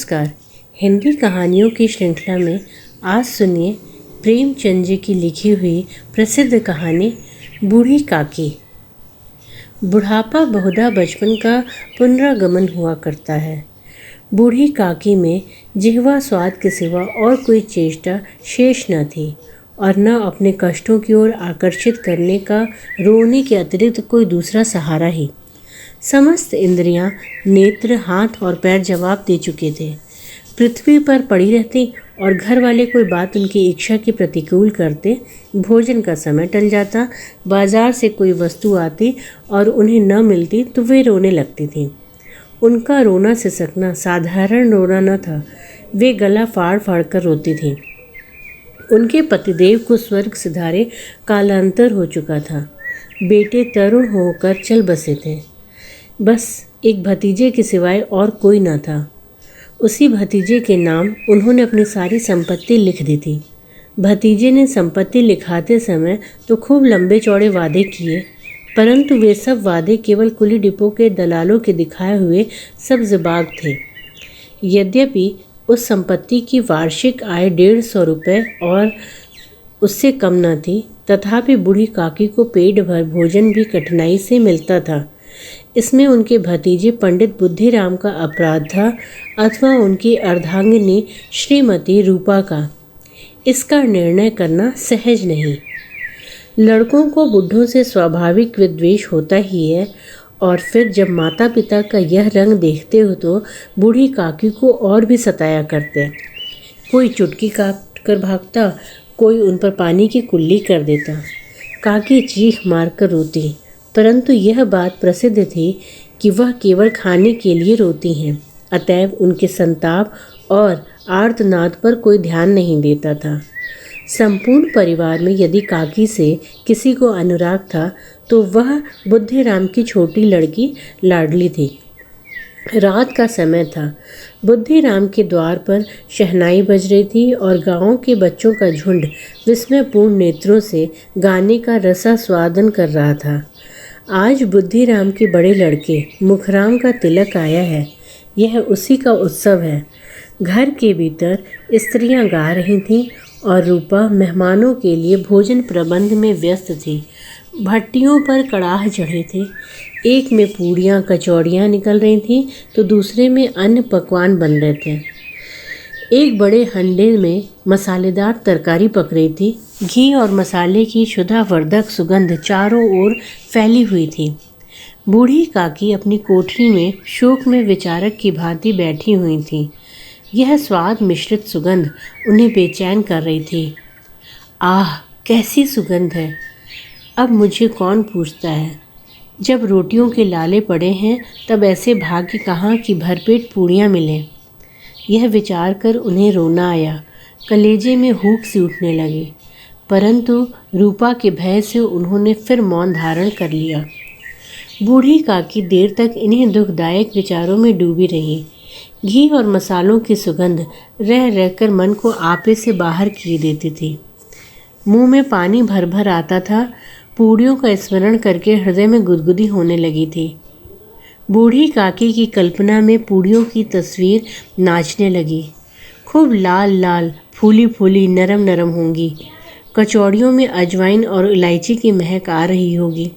नमस्कार। हिंदी कहानियों की श्रृंखला में आज सुनिए प्रेमचंद जी की लिखी हुई प्रसिद्ध कहानी बूढ़ी काकी। बुढ़ापा बहुधा बचपन का पुनरागमन हुआ करता है। बूढ़ी काकी में जिह्वा स्वाद के सिवा और कोई चेष्टा शेष न थी और न अपने कष्टों की ओर आकर्षित करने का रोने के अतिरिक्त कोई दूसरा सहारा ही। समस्त इंद्रियां, नेत्र, हाथ और पैर जवाब दे चुके थे। पृथ्वी पर पड़ी रहती और घर वाले कोई बात उनकी इच्छा के प्रतिकूल करते, भोजन का समय टल जाता, बाजार से कोई वस्तु आती और उन्हें न मिलती तो वे रोने लगती थीं। उनका रोना सिसकना साधारण रोना न था, वे गला फाड़ फाड़ कर रोती थीं। उनके पतिदेव को स्वर्ग सिधारे कालांतर हो चुका था। बेटे तरुण होकर चल बसे थे। बस एक भतीजे के सिवाय और कोई न था। उसी भतीजे के नाम उन्होंने अपनी सारी संपत्ति लिख दी थी। भतीजे ने संपत्ति लिखाते समय तो खूब लंबे चौड़े वादे किए, परंतु वे सब वादे केवल कुली डिपो के दलालों के दिखाए हुए सब्ज़बाग थे। यद्यपि उस संपत्ति की वार्षिक आय 150 रुपये और उससे कम न थी, तथापि बूढ़ी काकी को पेट भर भोजन भी कठिनाई से मिलता था। इसमें उनके भतीजे पंडित बुद्धिराम का अपराध था अथवा उनकी अर्धांगिनी श्रीमती रूपा का। इसका निर्णय करना सहज नहीं। लड़कों को बुढ़ों से स्वाभाविक विद्वेष होता ही है, और फिर जब माता पिता का यह रंग देखते हो तो बूढ़ी काकी को और भी सताया करते। कोई चुटकी काट कर भागता, कोई उन पर पानी की कुल्ली कर देता। काकी चीख मार कर रोती, परंतु यह बात प्रसिद्ध थी कि वह केवल खाने के लिए रोती हैं, अतएव उनके संताप और आर्तनाद पर कोई ध्यान नहीं देता था। संपूर्ण परिवार में यदि काकी से किसी को अनुराग था तो वह बुद्धिराम की छोटी लड़की लाडली थी। रात का समय था। बुद्धिराम के द्वार पर शहनाई बज रही थी और गाँव के बच्चों का झुंड विस्मयपूर्ण नेत्रों से गाने का रसास्वादन कर रहा था। आज बुद्धिराम के बड़े लड़के मुखराम का तिलक आया है। यह उसी का उत्सव है। घर के भीतर स्त्रियां गा रही थीं और रूपा मेहमानों के लिए भोजन प्रबंध में व्यस्त थी। भट्टियों पर कड़ाह चढ़े थे। एक में पूड़ियाँ कचौड़ियाँ निकल रही थीं तो दूसरे में अन्य पकवान बन रहे थे। एक बड़े हंडे में मसालेदार तरकारी पक रही थी। घी और मसाले की क्षुधावर्धक सुगंध चारों ओर फैली हुई थी। बूढ़ी काकी अपनी कोठरी में शोक में विचारक की भांति बैठी हुई थी। यह स्वाद मिश्रित सुगंध उन्हें बेचैन कर रही थी। आह, कैसी सुगंध है! अब मुझे कौन पूछता है? जब रोटियों के लाले पड़े हैं तब ऐसे भाग्य कहाँ कि भरपेट पूड़ियाँ मिलें। यह विचार कर उन्हें रोना आया। कलेजे में हूक सी उठने लगी, परंतु रूपा के भय से उन्होंने फिर मौन धारण कर लिया। बूढ़ी काकी देर तक इन्हीं दुखदायक विचारों में डूबी रही। घी और मसालों की सुगंध रह रहकर मन को आपे से बाहर किए देती थी। मुंह में पानी भर भर आता था। पूड़ियों का स्मरण करके हृदय में गुदगुदी होने लगी थी। बूढ़ी काकी की कल्पना में पूड़ियों की तस्वीर नाचने लगी। खूब लाल लाल, फूली फूली, नरम नरम होंगी। कचौड़ियों में अजवाइन और इलायची की महक आ रही होगी।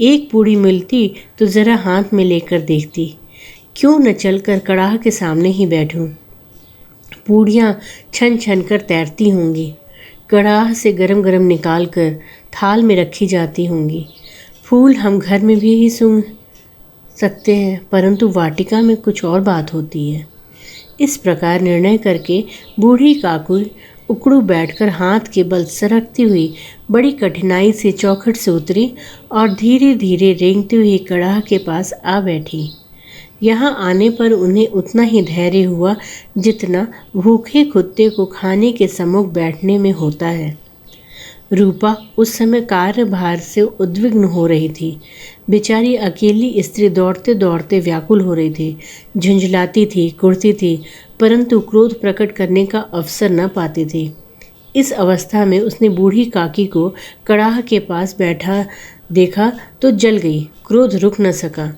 एक पूड़ी मिलती तो ज़रा हाथ में लेकर देखती। क्यों न चलकर कड़ाह के सामने ही बैठूं। पूड़ियाँ छन छन कर तैरती होंगी। कड़ाह से गरम गरम निकाल कर थाल में रखी जाती होंगी। फूल हम घर में भी ही सूंघ सकते हैं, परंतु वाटिका में कुछ और बात होती है। इस प्रकार निर्णय करके बूढ़ी काकी उकड़ू बैठकर हाथ के बल सरकती हुई बड़ी कठिनाई से चौखट से उतरी और धीरे धीरे रेंगती हुई कड़ाह के पास आ बैठी। यहाँ आने पर उन्हें उतना ही धैर्य हुआ जितना भूखे कुत्ते को खाने के सम्मुख बैठने में होता है। रूपा उस समय कार्यभार से उद्विग्न हो रही थी। बेचारी अकेली स्त्री दौड़ते दौड़ते व्याकुल हो रही थी, झुंझलाती थी, कुढ़ती थी, परंतु क्रोध प्रकट करने का अवसर न पाती थी। इस अवस्था में उसने बूढ़ी काकी को कड़ाह के पास बैठा देखा तो जल गई। क्रोध रुक न सका।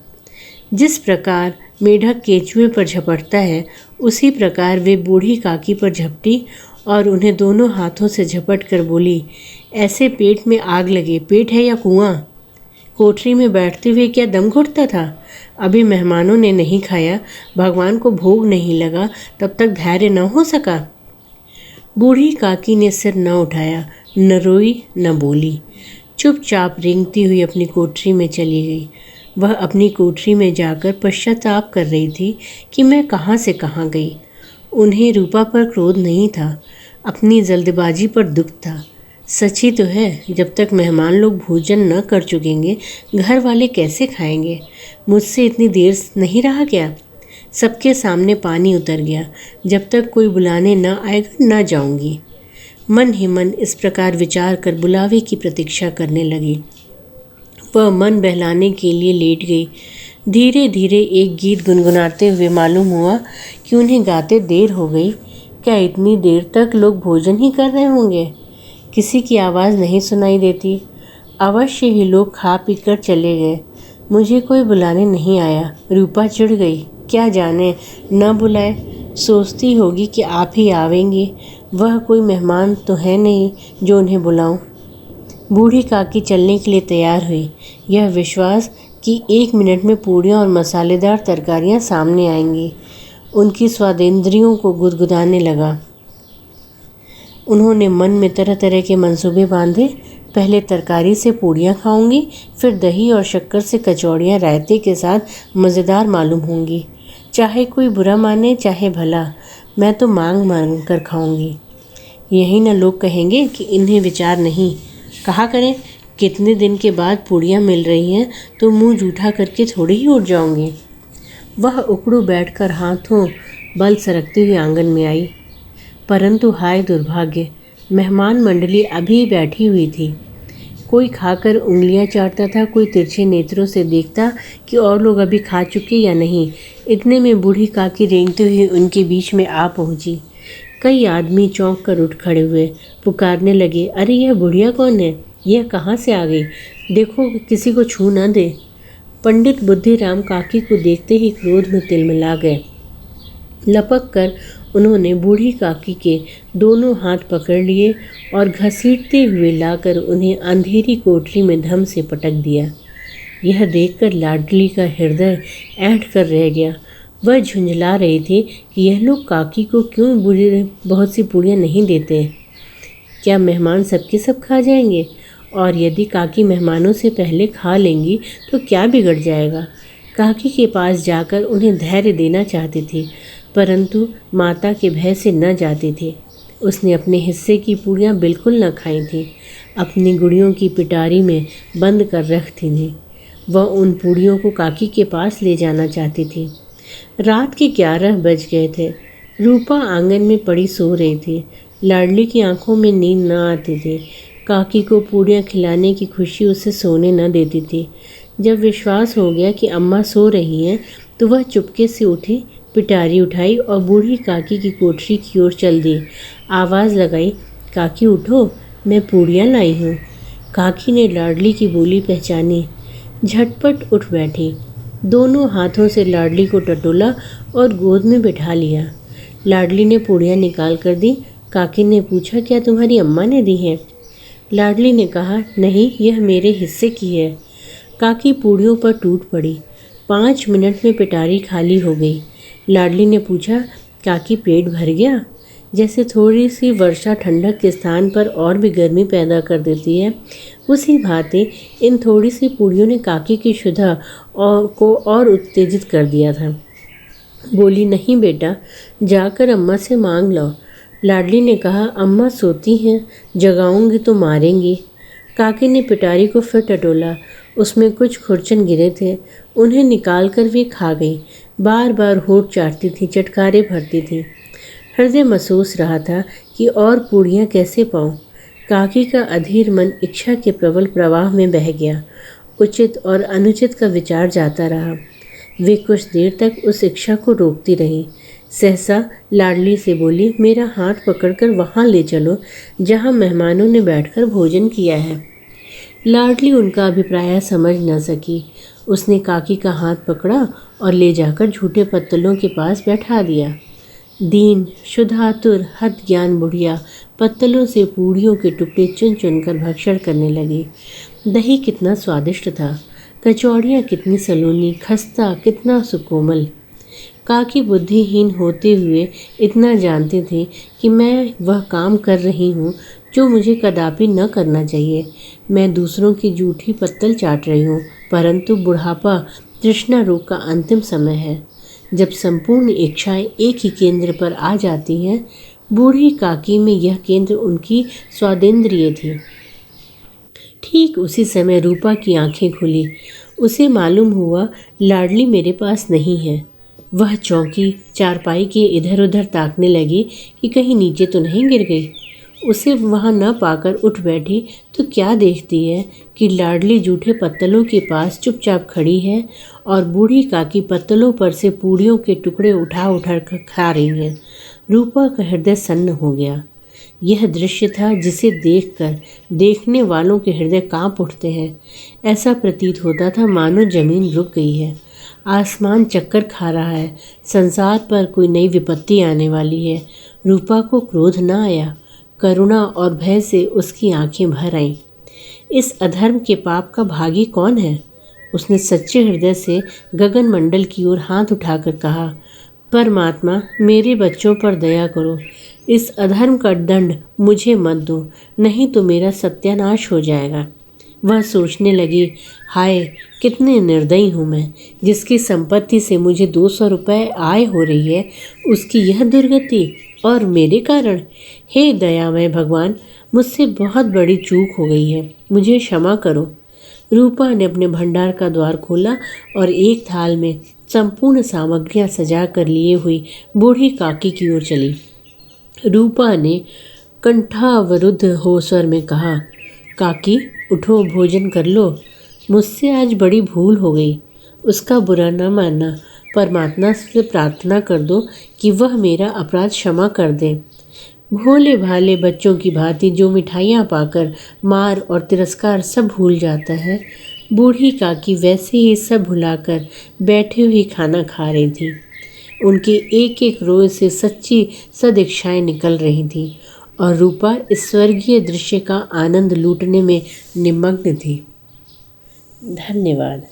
जिस प्रकार मेढक केंचुए पर झपटता है, उसी प्रकार वे बूढ़ी काकी पर झपटी और उन्हें दोनों हाथों से झपट कर बोली, ऐसे पेट में आग लगे, पेट है या कुआं? कोठरी में बैठते हुए क्या दम घुटता था? अभी मेहमानों ने नहीं खाया, भगवान को भोग नहीं लगा, तब तक धैर्य न हो सका। बूढ़ी काकी ने सिर न उठाया, न रोई न बोली, चुपचाप रेंगती हुई अपनी कोठरी में चली गई। वह अपनी कोठरी में जाकर पश्चाताप कर रही थी कि मैं कहाँ से कहाँ गई। उन्हें रूपा पर क्रोध नहीं था, अपनी जल्दबाजी पर दुख था। सच ही तो है, जब तक मेहमान लोग भोजन न कर चुकेंगे, घर वाले कैसे खाएंगे? मुझसे इतनी देर नहीं रहा क्या? सबके सामने पानी उतर गया। जब तक कोई बुलाने न आएगा न जाऊंगी। मन ही मन इस प्रकार विचार कर बुलावे की प्रतीक्षा करने लगी। वह मन बहलाने के लिए लेट गई। धीरे धीरे एक गीत गुनगुनाते हुए मालूम हुआ कि उन्हें गाते देर हो गई। क्या इतनी देर तक लोग भोजन ही कर रहे होंगे? किसी की आवाज़ नहीं सुनाई देती। अवश्य ही लोग खा पी कर चले गए। मुझे कोई बुलाने नहीं आया। रूपा चिढ़ गई। क्या जाने, न बुलाए, सोचती होगी कि आप ही आवेंगे। वह कोई मेहमान तो है नहीं जो उन्हें बुलाऊं। बूढ़ी काकी चलने के लिए तैयार हुई, यह विश्वास कि 1 मिनट में पूड़ियाँ और मसालेदार तरकारियाँ सामने आएंगी। उनकी स्वादेंद्रियों को गुदगुदाने लगा। उन्होंने मन में तरह तरह के मंसूबे बांधे। पहले तरकारी से पूड़ियाँ खाऊंगी, फिर दही और शक्कर से कचौड़ियाँ रायते के साथ मज़ेदार मालूम होंगी। चाहे कोई बुरा माने चाहे भला, मैं तो मांग मांग कर खाऊंगी। यही न लोग कहेंगे कि इन्हें विचार नहीं। कहा करें, कितने दिन के बाद पूड़ियाँ मिल रही हैं तो मुंह जूठा करके थोड़ी ही उठ जाऊंगी। वह उकड़ू बैठकर हाथों बल सरकती हुई आंगन में आई। परंतु हाय दुर्भाग्य, मेहमान मंडली अभी बैठी हुई थी। कोई खाकर उंगलियां चाटता था, कोई तिरछे नेत्रों से देखता कि और लोग अभी खा चुके या नहीं। इतने में बूढ़ी काकी रेंगते हुए उनके बीच में आ पहुंची। कई आदमी चौंक कर उठ खड़े हुए, पुकारने लगे, अरे यह बुढ़िया कौन है? यह कहाँ से आ गई? देखो किसी को छू न दे। पंडित बुद्धिराम काकी को देखते ही क्रोध में तिलमिला गए। लपक कर उन्होंने बूढ़ी काकी के दोनों हाथ पकड़ लिए और घसीटते हुए लाकर उन्हें अंधेरी कोठरी में धम से पटक दिया। यह देखकर लाडली का हृदय ऐंठ कर रह गया। वह झुंझला रही थी कि यह लोग काकी को क्यों बहुत सी पूड़ियाँ नहीं देते। क्या मेहमान सबके सब खा जाएंगे? और यदि काकी मेहमानों से पहले खा लेंगी तो क्या बिगड़ जाएगा? काकी के पास जाकर उन्हें धैर्य देना चाहती थी, परंतु माता के भय से न जाती थी। उसने अपने हिस्से की पूड़ियाँ बिल्कुल न खाई थीं, अपनी गुड़ियों की पिटारी में बंद कर रखती थी। वह उन पूड़ियों को काकी के पास ले जाना चाहती थी। रात के 11 बज गए थे। रूपा आंगन में पड़ी सो रही थी। लाडली की आंखों में नींद न आती थी। काकी को पूड़ियाँ खिलाने की खुशी उसे सोने न देती थी। जब विश्वास हो गया कि अम्मा सो रही हैं, तो वह चुपके से उठी, पिटारी उठाई और बूढ़ी काकी की कोठरी की ओर चल दी। आवाज़ लगाई, काकी उठो, मैं पूड़ियाँ लाई हूँ। काकी ने लाडली की बोली पहचानी, झटपट उठ बैठी। दोनों हाथों से लाडली को टटोला और गोद में बिठा लिया। लाडली ने पूड़ियाँ निकाल कर दी। काकी ने पूछा, क्या तुम्हारी अम्मा ने दी हैं? लाडली ने कहा, नहीं, यह मेरे हिस्से की है। काकी पूड़ियों पर टूट पड़ी। 5 मिनट में पिटारी खाली हो गई। लाडली ने पूछा, काकी पेट भर गया? जैसे थोड़ी सी वर्षा ठंडक के स्थान पर और भी गर्मी पैदा कर देती है, उसी भांति इन थोड़ी सी पूड़ियों ने काकी की क्षुधा को और उत्तेजित कर दिया था। बोली, नहीं बेटा, जाकर अम्मा से मांग लो। लाडली ने कहा, अम्मा सोती हैं, जगाऊंगी तो मारेंगी। काकी ने पिटारी को फिर टटोला। उसमें कुछ खुरचन गिरे थे, उन्हें निकाल कर वे खा गई। बार बार होठ चाटती थी, चटकारे भरती थी। हृदय महसूस रहा था कि और पूड़ियाँ कैसे पाऊँ। काकी का अधीर मन इच्छा के प्रबल प्रवाह में बह गया। उचित और अनुचित का विचार जाता रहा। वे कुछ देर तक उस इच्छा को रोकती रहीं। सहसा लाडली से बोली, मेरा हाथ पकड़कर वहाँ ले चलो जहाँ मेहमानों ने बैठकर भोजन किया है। लाडली उनका अभिप्राय समझ न सकी। उसने काकी का हाथ पकड़ा और ले जाकर झूठे पत्तलों के पास बैठा दिया। दीन, शुद्धातुर, हद ज्ञान बुढ़िया पत्तलों से पूड़ियों के टुकड़े चुन चुनकर भक्षण करने लगी। दही कितना स्वादिष्ट था, कचौड़ियाँ कितनी सलोनी, खस्ता कितना सुकोमल। काकी बुद्धिहीन होते हुए इतना जानते थे कि मैं वह काम कर रही हूँ जो मुझे कदापि न करना चाहिए। मैं दूसरों की जूठी पत्तल चाट रही हूँ, परंतु बुढ़ापा तृष्णा रोग का अंतिम समय है, जब संपूर्ण इच्छाएं एक ही केंद्र पर आ जाती हैं। बूढ़ी काकी में यह केंद्र उनकी स्वादेंद्रिय थी। ठीक उसी समय रूपा की आंखें खुली। उसे मालूम हुआ लाडली मेरे पास नहीं है। वह चौंकी, चारपाई के इधर उधर ताकने लगी कि कहीं नीचे तो नहीं गिर गई। उसे वहां न पाकर उठ बैठी तो क्या देखती है कि लाडली जूठे पत्तलों के पास चुपचाप खड़ी है और बूढ़ी काकी पत्तलों पर से पूड़ियों के टुकड़े उठा उठा कर खा रही है। रूपा का हृदय सन्न हो गया। यह दृश्य था जिसे देखकर देखने वालों के हृदय कांप उठते हैं। ऐसा प्रतीत होता था मानो जमीन रुक गई है, आसमान चक्कर खा रहा है, संसार पर कोई नई विपत्ति आने वाली है। रूपा को क्रोध न आया, करुणा और भय से उसकी आंखें भर आईं। इस अधर्म के पाप का भागी कौन है? उसने सच्चे हृदय से गगन मंडल की ओर हाथ उठाकर कहा, परमात्मा, मेरे बच्चों पर दया करो। इस अधर्म का दंड मुझे मत दो, नहीं तो मेरा सत्यानाश हो जाएगा। वह सोचने लगी, हाय कितने निर्दयी हूँ मैं, जिसकी संपत्ति से मुझे 200 रुपये आय हो रही है, उसकी यह दुर्गति और मेरे कारण। हे दयामय भगवान, मुझसे बहुत बड़ी चूक हो गई है, मुझे क्षमा करो। रूपा ने अपने भंडार का द्वार खोला और एक थाल में संपूर्ण सामग्रियां सजा कर लिए हुई बूढ़ी काकी की ओर चली। रूपा ने कंठावरुद्ध हो स्वर में कहा, काकी उठो, भोजन कर लो। मुझसे आज बड़ी भूल हो गई। उसका बुरा न मानना, परमात्मा से प्रार्थना कर दो कि वह मेरा अपराध क्षमा कर दे। भोले भाले बच्चों की भांति जो मिठाइयाँ पाकर मार और तिरस्कार सब भूल जाता है, बूढ़ी काकी वैसे ही सब भुलाकर बैठी हुई खाना खा रही थी। उनके एक एक रोज से सच्ची सदिच्छाएं निकल रही थीं और रूपा इस स्वर्गीय दृश्य का आनंद लूटने में निमग्न थी। धन्यवाद।